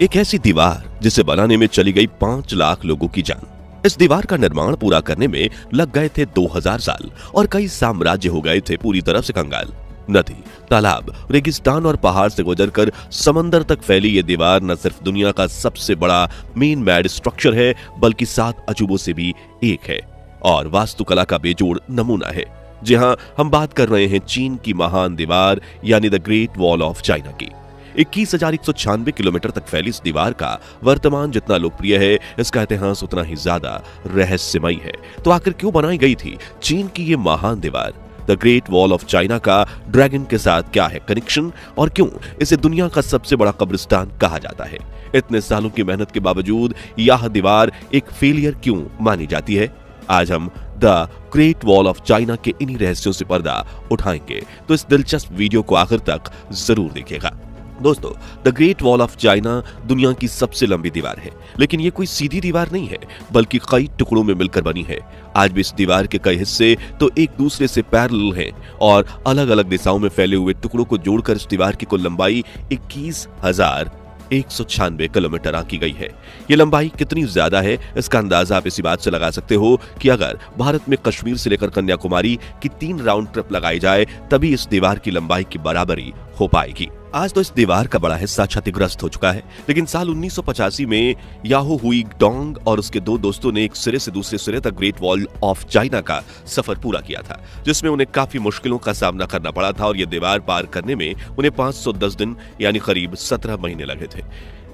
एक ऐसी दीवार जिसे बनाने में चली गई 5 लाख लोगों की जान। इस दीवार का निर्माण पूरा करने में लग गए थे 2000 साल और कई साम्राज्य हो गए थे पूरी तरह से कंगाल। नदी, तालाब, रेगिस्तान और पहाड़ से गुजरकर समंदर तक फैली ये दीवार न सिर्फ दुनिया का सबसे बड़ा मेन मैड स्ट्रक्चर है, बल्कि 7 अजूबों से भी एक है और वास्तुकला का बेजोड़ नमूना है। जी हां, हम बात कर रहे हैं चीन की महान दीवार यानी the great wall of China की। 21,196 किलोमीटर तक फैली इस दीवार का वर्तमान जितना लोकप्रिय है, इसका इतिहास उतना ही ज्यादा रहस्यमयी है। तो आखिर क्यों बनाई गई थी चीन की ये महान दीवार? The great wall of China का ड्रैगन के साथ क्या है कनेक्शन और क्यों इसे दुनिया का सबसे बड़ा कब्रिस्तान कहा जाता है? इतने सालों की मेहनत के बावजूद यह दीवार एक फेलियर क्यों मानी जाती है? आज हम the great wall of China के इन्हीं रहस्यों से पर्दा उठाएंगे, तो इस दिलचस्प वीडियो को आखिर तक जरूर देखिएगा। दोस्तों, the great wall of China दुनिया की सबसे लंबी दीवार है, लेकिन ये कोई सीधी दीवार नहीं है, बल्कि कई टुकड़ों में मिलकर बनी है। आज भी इस दीवार के कई हिस्से तो एक दूसरे से पैरेलल हैं और अलग अलग दिशाओं में फैले हुए टुकड़ों को जोड़कर इस दीवार की कुल लंबाई 21,196 किलोमीटर आंकी गई है। ये लंबाई कितनी ज्यादा है, इसका अंदाजा आप इसी बात से लगा सकते हो कि अगर भारत में कश्मीर से लेकर कन्याकुमारी की 3 राउंड ट्रिप लगाई जाए, तभी इस दीवार की लंबाई की बराबरी हो पाएगी। आज तो इस दीवार का बड़ा हिस्सा क्षतिग्रस्त हो चुका है, लेकिन साल 1985 में याहो हुई डोंग और उसके 2 दोस्तों ने एक सिरे से दूसरे सिरे तक ग्रेट वॉल ऑफ चाइना का सफर पूरा किया था, जिसमें उन्हें काफी मुश्किलों का सामना करना पड़ा था और यह दीवार पार करने में उन्हें 510 दिन यानी करीब 17 महीने लगे थे।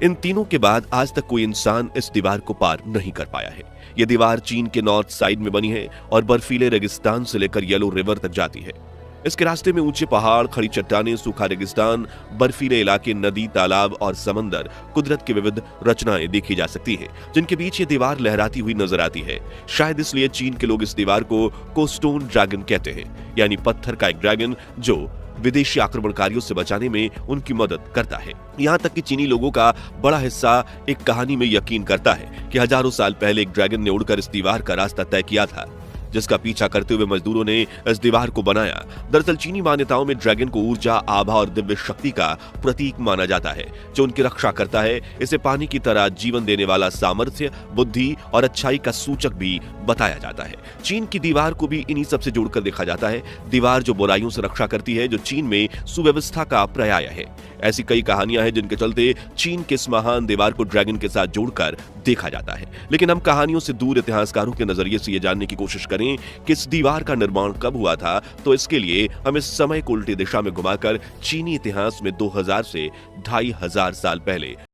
इन तीनों के बाद आज तक कोई इंसान इस दीवार को पार नहीं कर पाया है। यह दीवार चीन के नॉर्थ साइड में बनी है और बर्फीले रेगिस्तान से लेकर येलो रिवर तक जाती है। इसके रास्ते में ऊंचे पहाड़, खड़ी चट्टानें, सूखा रेगिस्तान, बर्फीले इलाके, नदी, तालाब और समंदर, कुदरत की विविध रचनाएं देखी जा सकती हैं, जिनके बीच ये दीवार लहराती हुई नजर आती है। शायद इसलिए चीन के लोग इस दीवार को कोस्टोन ड्रैगन कहते हैं, यानी पत्थर का एक ड्रैगन जो विदेशी आक्रमणकारियों से बचाने में उनकी मदद करता है। यहाँ तक कि चीनी लोगों का बड़ा हिस्सा एक कहानी में यकीन करता है कि हजारों साल पहले एक ड्रैगन ने उड़कर इस दीवार का रास्ता तय किया था, जिसका पीछा करते हुए मजदूरों ने इस दीवार को बनाया। दरअसल चीनी मान्यताओं में ड्रैगन को ऊर्जा, आभा और दिव्य शक्ति का प्रतीक माना जाता है, जो उनकी रक्षा करता है। इसे पानी की तरह जीवन देने वाला सामर्थ्य, बुद्धि और अच्छाई का सूचक भी बताया जाता है। चीन की दीवार को भी इन्हीं सबसे जोड़कर देखा जाता है। दीवार जो बुराइयों से रक्षा करती है, जो चीन में सुव्यवस्था का पर्याय है। ऐसी कई कहानियां हैं जिनके चलते चीन के इस महान दीवार को ड्रैगन के साथ जोड़कर देखा जाता है। लेकिन हम कहानियों से दूर इतिहासकारों के नजरिए से ये जानने की कोशिश करें कि इस दीवार का निर्माण कब हुआ था, तो इसके लिए हम इस समय को उल्टी दिशा में घुमाकर चीनी इतिहास में 2000 से 2500 साल पहले